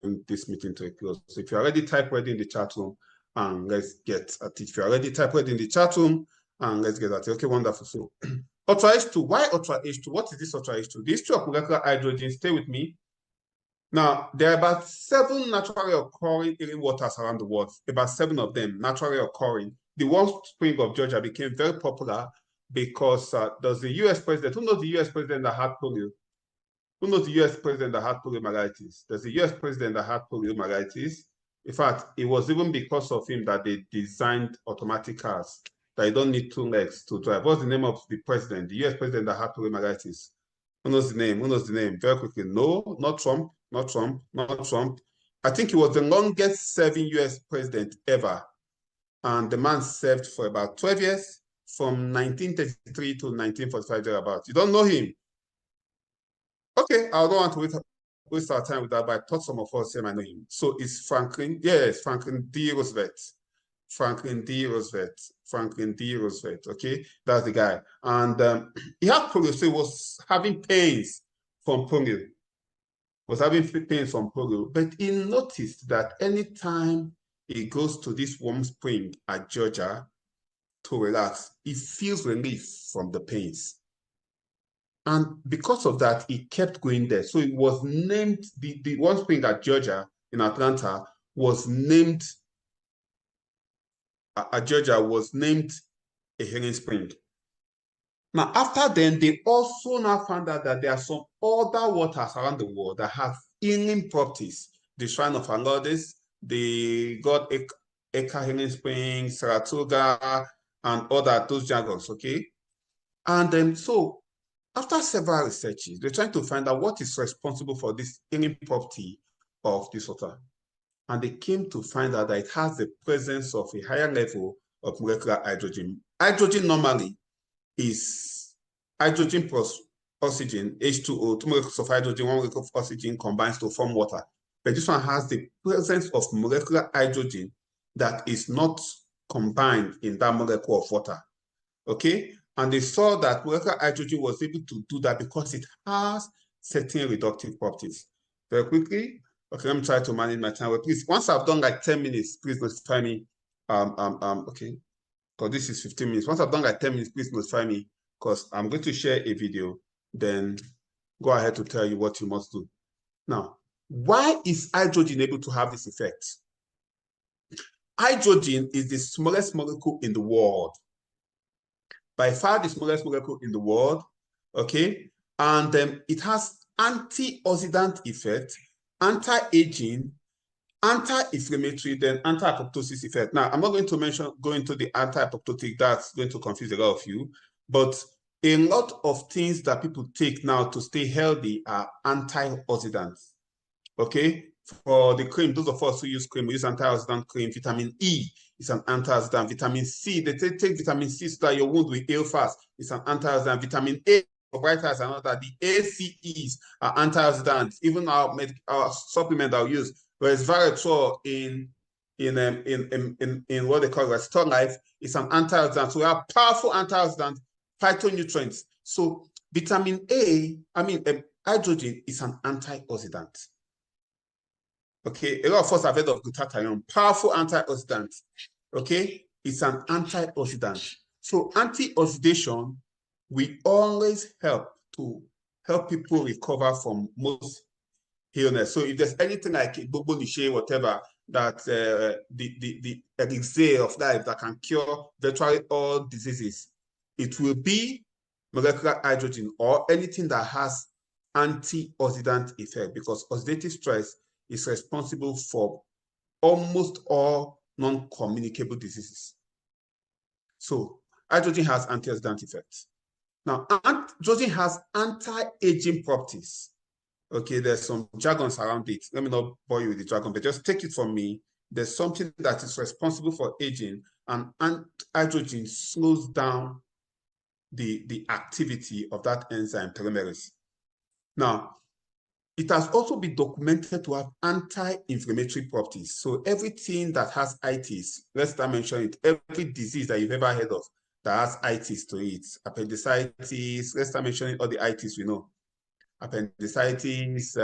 bring this meeting to a close. So if you're already, type ready in the chat room and let's get at it. If you're already, type ready in the chat room and let's get at it. Okay, wonderful. So Ultra H2, why Ultra H2? What is this Ultra H2? The history of molecular hydrogen, stay with me. Now, there are about 7 naturally occurring healing waters around the world, about 7 of them naturally occurring. The Warm Spring of Georgia became very popular because there's the US president. Who knows the US president that had polio? Who knows the US president that had poliomyelitis? There's the US president that had poliomyelitis. In fact, it was even because of him that they designed automatic cars, that you don't need 2 legs to drive. What's the name of the president, the US president that had poliomyelitis? Who knows the name? Who knows the name? Very quickly. No, not Trump, not Trump, not Trump. I think he was the longest serving US president ever. And the man served for about 12 years, from 1933 to 1945, thereabouts. You don't know him? Okay, I don't want to waste our time with that, but I thought some of us here might know him. So it's Franklin, yes, Franklin D. Roosevelt. Franklin D. Roosevelt. Franklin D. Roosevelt, okay? That's the guy. And he had polio, so he was having pains from polio. Was having pains from polio, but he noticed that anytime he goes to this warm spring at Georgia to relax, he feels relief from the pains. And because of that, he kept going there. So it was named, the warm spring at Georgia in Atlanta was named, a healing spring. Now, after then, they also now found out that there are some other waters around the world that have healing properties. The Shrine of Lourdes, the God Eka Healing Spring, Saratoga, and other those jargons, okay? And then, so after several researches, they're trying to find out what is responsible for this healing property of this water. And they came to find out that it has the presence of a higher level of molecular hydrogen. Hydrogen normally is hydrogen plus oxygen, H2O, 2 molecules of hydrogen, 1 molecule of oxygen combines to form water. But this one has the presence of molecular hydrogen that is not combined in that molecule of water, okay? And they saw that molecular hydrogen was able to do that because it has certain reductive properties. Very quickly, okay, let me try to manage my time. Well, please, once I've done like 10 minutes, please notify me. Okay, because this is 15 minutes. Once I've done like 10 minutes, please notify me, because I'm going to share a video, then go ahead to tell you what you must do. Now, why is hydrogen able to have this effect? Hydrogen is the smallest molecule in the world. By far the smallest molecule in the world, okay? And it has antioxidant effect, anti-aging, anti-inflammatory, then anti-apoptosis effect. Now, I'm not going to go into the anti-apoptotic, that's going to confuse a lot of you, but a lot of things that people take now to stay healthy are antioxidants, okay? For the cream, those of us who use cream, we use antioxidant cream. Vitamin E is an antioxidant. Vitamin C, they take vitamin C so that your wound will heal fast. It's an antioxidant. Vitamin A, for bright eyes and all that. The ACEs are antioxidants. Even our supplement that we use, whereas Resveratrol in what they call Restore Life, is an antioxidant. So we have powerful antioxidants, phytonutrients. So vitamin A, hydrogen is an antioxidant. Okay, a lot of us have heard of glutathione, powerful antioxidant. Okay, it's an antioxidant. So antioxidation will always help people recover from most illness. So if there's anything like Bobo Niche, whatever, that the elixir of life that can cure virtually all diseases, it will be molecular hydrogen or anything that has antioxidant effect, because oxidative stress is responsible for almost all non-communicable diseases. So hydrogen has antioxidant effects. Now, hydrogen has anti-aging properties. Okay, there's some jargons around it. Let me not bore you with the jargon, but just take it from me. There's something that is responsible for aging, and hydrogen slows down the activity of that enzyme telomerase. Now, it has also been documented to have anti-inflammatory properties. So everything that has itis, let's start mentioning it, every disease that you've ever heard of that has itis to it, appendicitis, let's start mentioning all the itis we know. appendicitis,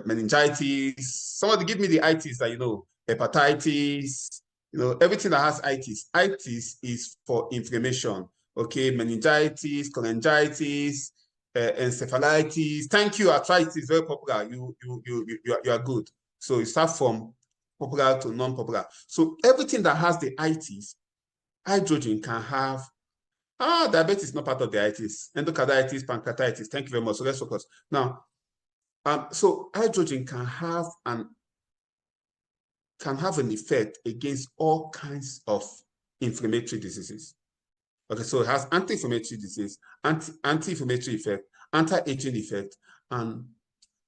meningitis. Somebody give me the itis that you know, hepatitis, you know, everything that has itis. Itis is for inflammation. Okay, meningitis, cholangitis, encephalitis. Thank you. Arthritis is very popular. You are good. So you start from popular to non-popular. So everything that has the itis, hydrogen can have. Diabetes is not part of the itis. Endocarditis, pancreatitis. Thank you very much. So let's focus now. So hydrogen can have an effect against all kinds of inflammatory diseases. Okay, so it has anti-inflammatory disease, anti-inflammatory effect, anti-aging effect, and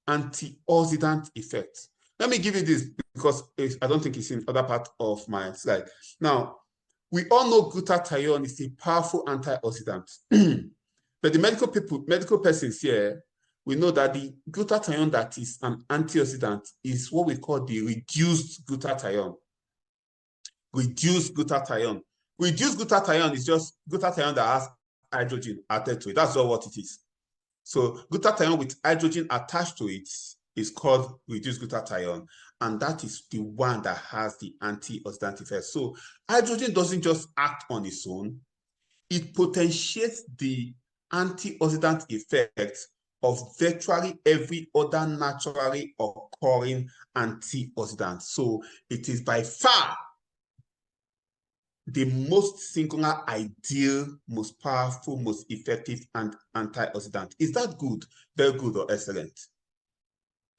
antioxidant effect. Let me give you this because I don't think it's in other part of my slide. Now, we all know glutathione is a powerful antioxidant. But the medical persons here, we know that the glutathione that is an antioxidant is what we call the reduced glutathione. Reduced glutathione. Reduced glutathione is just glutathione that has hydrogen added to it. That's all what it is. So glutathione with hydrogen attached to it is called reduced glutathione, and that is the one that has the antioxidant effect. So hydrogen doesn't just act on its own, it potentiates the antioxidant effect of virtually every other naturally occurring antioxidant. So it is by far the most singular, ideal, most powerful, most effective antioxidant. Is that good, very good, or excellent?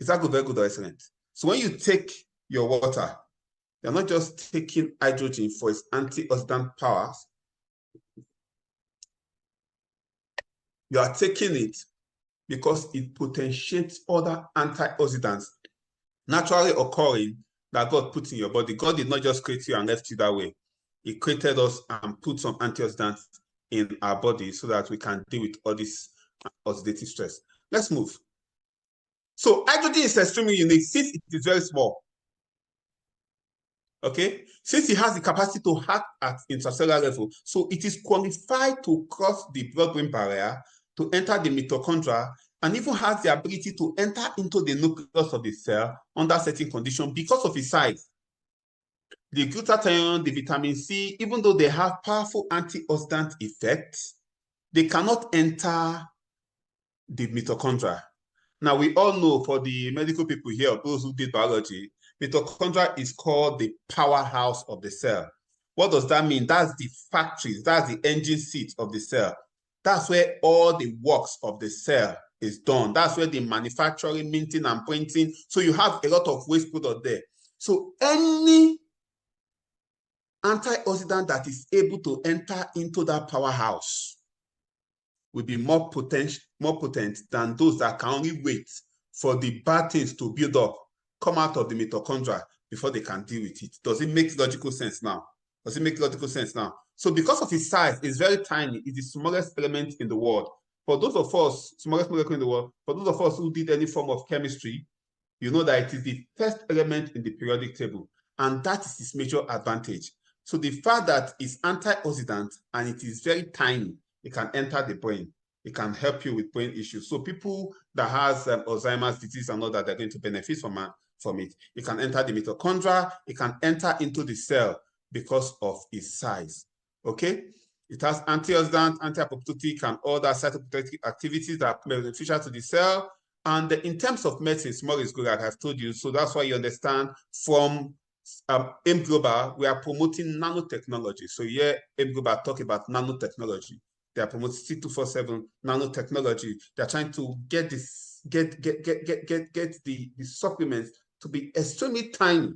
Is that good, very good, or excellent? So when you take your water, you're not just taking hydrogen for its antioxidant powers. You are taking it because it potentiates other antioxidants naturally occurring that God put in your body. God did not just create you and left you that way. He created us and put some antioxidants in our body so that we can deal with all this oxidative stress. Let's move. So hydrogen is extremely unique since it is very small. Okay, since it has the capacity to act at intracellular level, so it is qualified to cross the blood-brain barrier, to enter the mitochondria, and even has the ability to enter into the nucleus of the cell under certain conditions because of its size. The glutathione, the vitamin C, even though they have powerful antioxidant effects, they cannot enter the mitochondria. Now, we all know, for the medical people here, those who did biology, mitochondria is called the powerhouse of the cell. What does that mean? That's the factory, that's the engine seat of the cell. That's where all the works of the cell is done. That's where the manufacturing, minting, and printing. So you have a lot of waste product there. So any antioxidant that is able to enter into that powerhouse will be more potent than those that can only wait for the bad things to build up, come out of the mitochondria before they can deal with it. Does it make logical sense now? Does it make logical sense now? So because of its size, it's very tiny. It's the smallest element in the world. For those of us, smallest molecule in the world, for those of us who did any form of chemistry, you know that it is the first element in the periodic table, and that is its major advantage. So the fact that it's antioxidant and it is very tiny, it can enter the brain. It can help you with brain issues. So people that has Alzheimer's disease and all that, they're going to benefit from it. It can enter the mitochondria. It can enter into the cell because of its size. Okay? It has antioxidant, anti-apoptotic, and other cytoprotective activities that are beneficial to the cell. And in terms of medicine, small is good, like I've told you. So that's why you understand from AIM Global, we are promoting nanotechnology. So here, AIM Global talk about nanotechnology. They are promoting C247 nanotechnology. They're trying to get this, get the supplements to be extremely tiny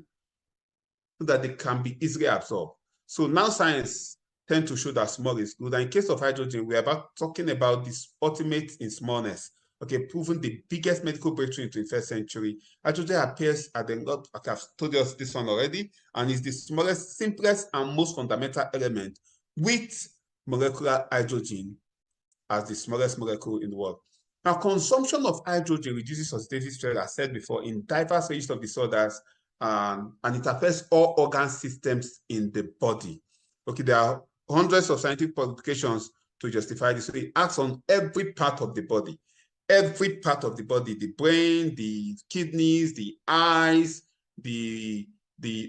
so that they can be easily absorbed. So now science tends to show that small is good. And in case of hydrogen, we are talking about this ultimate in smallness. Okay, proven the biggest medical breakthrough in the 21st century. Hydrogen appears at the lot, like I've told us this one already, and is the smallest, simplest, and most fundamental element with molecular hydrogen as the smallest molecule in the world. Now, consumption of hydrogen reduces oxidative stress, as I said before, in diverse ranges of disorders, and it affects all organ systems in the body. Okay, there are hundreds of scientific publications to justify this. So it acts on every part of the body. Every part of the body, the brain, the kidneys, the eyes, the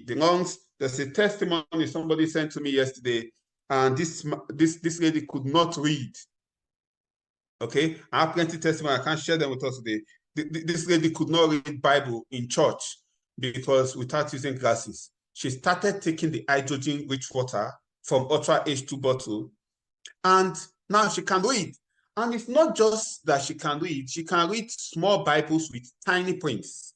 lungs. There's a testimony somebody sent to me yesterday, and this lady could not read. Okay, I have plenty of testimony. I can't share them with us today. This lady could not read Bible in church because without using glasses. She started taking the hydrogen-rich water from Ultra H2 bottle, and now she can read. And it's not just that she can read small Bibles with tiny prints.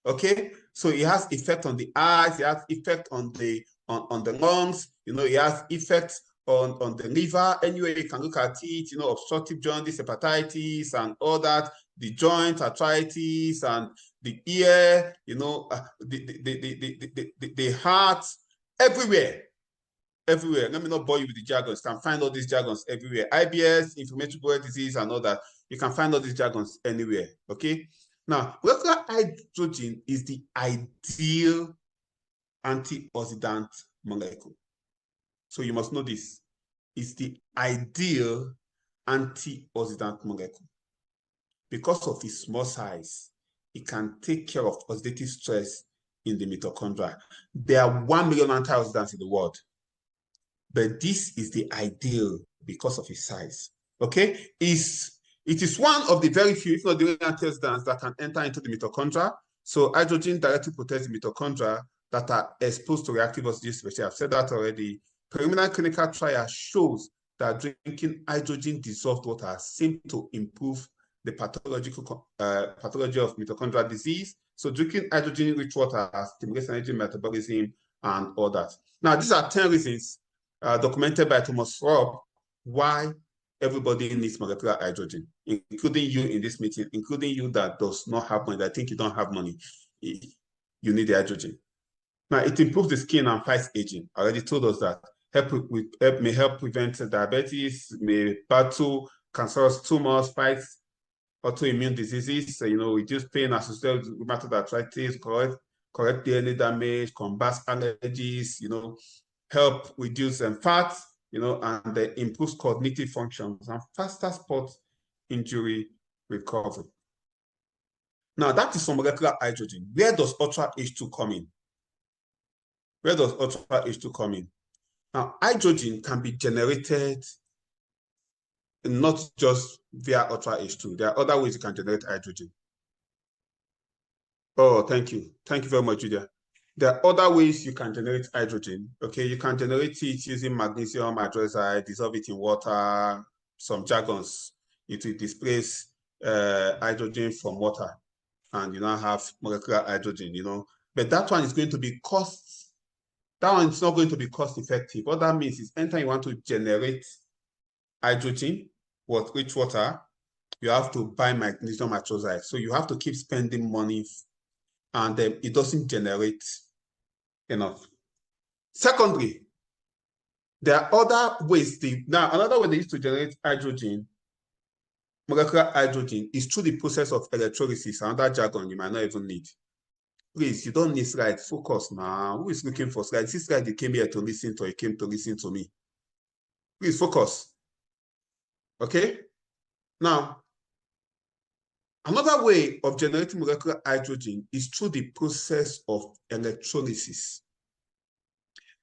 Okay, so it has effect on the eyes, it has effect on the lungs, you know, it has effect on the liver. Anyway, you can look at it, you know, obstructive jaundice, hepatitis, and all that, the joint arthritis, and the ear, you know, the heart, everywhere. Everywhere. Let me not bore you with the jargons. You can find all these jargons everywhere. IBS, inflammatory bowel disease, and all that. You can find all these jargons anywhere. Okay. Now, molecular hydrogen is the ideal antioxidant molecule. So you must know this. It's the ideal antioxidant molecule. Because of its small size, it can take care of oxidative stress in the mitochondria. There are 1 million antioxidants in the world, but this is the ideal because of its size. Okay, it is one of the very few, if not the only antioxidants that can enter into the mitochondria. So hydrogen directly protects the mitochondria that are exposed to reactive oxygen species. I've said that already. Preliminary clinical trial shows that drinking hydrogen dissolved water seems to improve the pathology of mitochondrial disease. So drinking hydrogen-rich water stimulates energy metabolism and all that. Now, these are 10 reasons documented by Thomas Robb why everybody needs molecular hydrogen, including you in this meeting, including you that does not have money, that think you don't have money. You need the hydrogen. Now, it improves the skin and fights aging. I already told us that. May help prevent diabetes, may battle cancerous tumors, fight autoimmune diseases, you know, reduce pain associated with rheumatoid arthritis, correct DNA damage, combat allergies, you know, help reduce fat, you know, and improves cognitive functions and faster spot injury recovery. Now, that is for molecular hydrogen. Where does Ultra H2 come in? Where does Ultra H2 come in? Now, hydrogen can be generated not just via Ultra H2. There are other ways you can generate hydrogen. Oh, thank you. Thank you very much, Julia. There are other ways you can generate hydrogen. Okay, you can generate it using magnesium hydroxide, dissolve it in water, some jargons. It will displace hydrogen from water, and you now have molecular hydrogen, you know. But that one is going to be that one is not going to be cost effective. What that means is anytime you want to generate hydrogen with rich water, you have to buy magnesium hydroxide. So you have to keep spending money, and it doesn't generate enough. Secondly, there are other ways. Now, another way they used to generate hydrogen, molecular hydrogen, is through the process of electrolysis. Another jargon you might not even need. Please, you don't need slides. Focus now. Who is looking for slides? This slide you came here to listen to, you came to listen to me. Please focus. Okay? Now, another way of generating molecular hydrogen is through the process of electrolysis.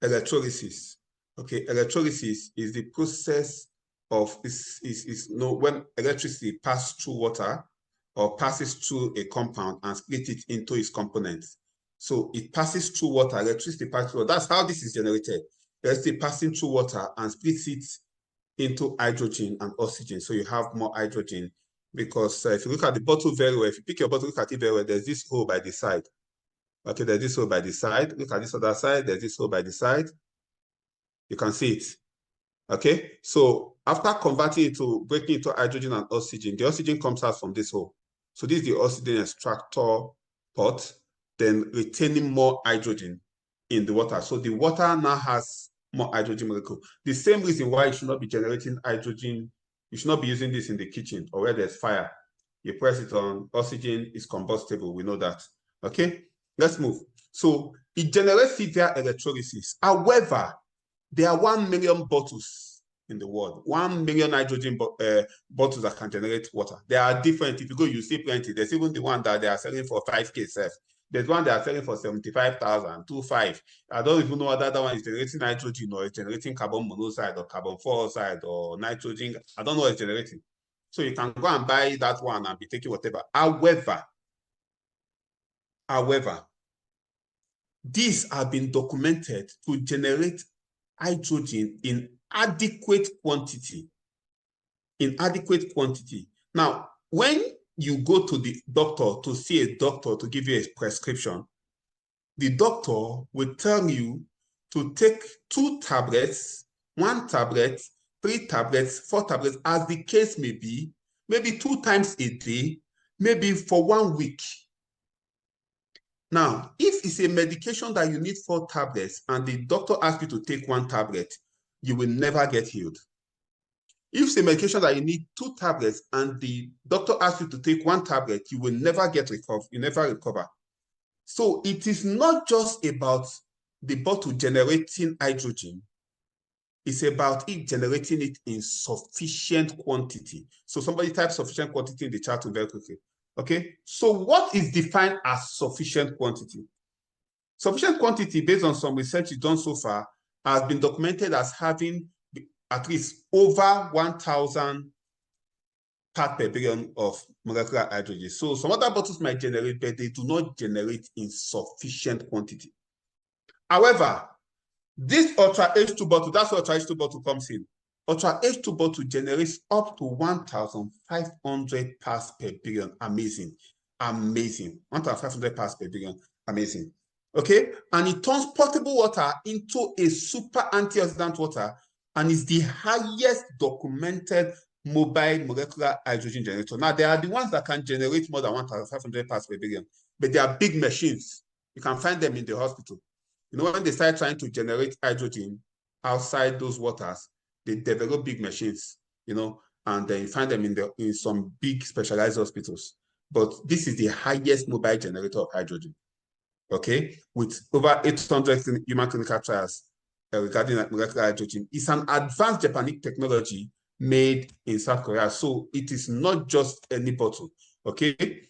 Electrolysis. Okay, electrolysis is the process of when electricity passes through water or passes through a compound and split it into its components. So it passes through water, electricity passes through. That's how this is generated. Electricity passing through water and splits it into hydrogen and oxygen. So you have more hydrogen because if you look at the bottle very well, if you pick your bottle, look at it very well, there's this hole by the side. Okay, there's this hole by the side. Look at this other side, there's this hole by the side. You can see it. Okay, so after converting it to breaking into hydrogen and oxygen, the oxygen comes out from this hole. So this is the oxygen extractor pot, then retaining more hydrogen in the water. So the water now has more hydrogen molecule. The same reason why you should not be generating hydrogen, you should not be using this in the kitchen or where there's fire. You press it on, oxygen is combustible, we know that. Okay, let's move. So it generates it via electrolysis. However, there are 1 million bottles in the world. 1 million nitrogen bottles that can generate water. They are different. If you go, you see plenty. There's even the one that they are selling for 5K self. There's one they are selling for 75,000, 25. I don't even know whether that one is generating nitrogen or is generating carbon monoxide or carbon dioxide or nitrogen. I don't know what it's generating. So you can go and buy that one and be taking whatever. However, these have been documented to generate hydrogen in adequate quantity. Now, when you go to the doctor to see a doctor to give you a prescription, the doctor will tell you to take 2 tablets, 1 tablet, 3 tablets, 4 tablets, as the case may be, maybe 2 times a day, maybe for 1 week. Now, if it's a medication that you need 4 tablets and the doctor asks you to take 1 tablet, you will never get healed. If it's a medication that you need 2 tablets and the doctor asks you to take 1 tablet, you will never recover. So it is not just about the bottle generating hydrogen. It's about it generating it in sufficient quantity. So somebody type sufficient quantity in the chat very quickly. Okay, so what is defined as sufficient quantity? Sufficient quantity, based on some research done so far, has been documented as having at least over 1,000 parts per billion of molecular hydrogen. So some other bottles might generate, but they do not generate in sufficient quantity. However, this Ultra H2 bottle, that's where Ultra H2 bottle comes in. Ultra H2 bottle generates up to 1,500 parts per billion. Amazing. 1,500 parts per billion. Amazing. Okay, and it turns potable water into a super antioxidant water and is the highest documented mobile molecular hydrogen generator. Now, there are the ones that can generate more than 1,500 parts per billion, but they are big machines. You can find them in the hospital. You know, when they start trying to generate hydrogen outside those waters, they develop big machines, you know, and then you find them in some big specialized hospitals. But this is the highest mobile generator of hydrogen, okay, with over 800 human clinical trials regarding molecular hydrogen. It's an advanced Japanese technology made in South Korea. So it is not just any bottle, okay?